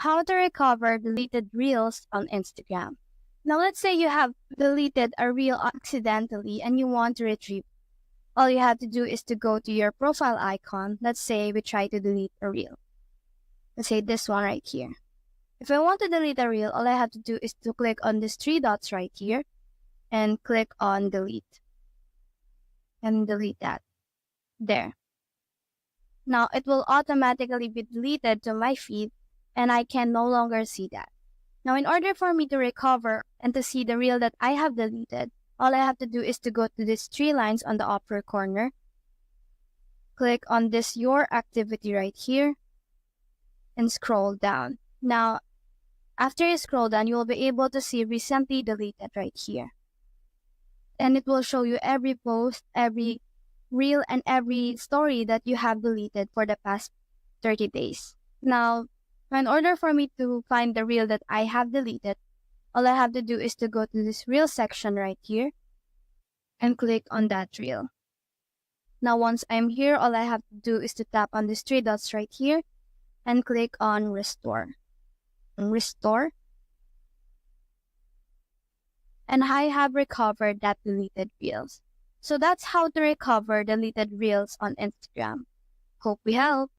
how to recover deleted reels on Instagram. Now, let's say you have deleted a reel accidentally and you want to retrieve. All you have to do is to go to your profile icon. Let's say we try to delete a reel. Let's say this one right here. If I want to delete a reel, all I have to do is to click on these three dots right here and click on delete. And delete that. There. Now, it will automatically be deleted to my feed and I can no longer see that. Now, in order for me to recover and to see the reel that I have deleted, all I have to do is to go to these three lines on the upper corner. Click on this Your Activity right here and scroll down. Now, after you scroll down, you will be able to see recently deleted right here. And it will show you every post, every reel, and every story that you have deleted for the past 30 days. Now, in order for me to find the reel that I have deleted, all I have to do is to go to this reel section right here and click on that reel. Now, once I'm here, all I have to do is to tap on these three dots right here and click on Restore. Restore. And I have recovered that deleted reels. So that's how to recover deleted reels on Instagram. Hope we helped.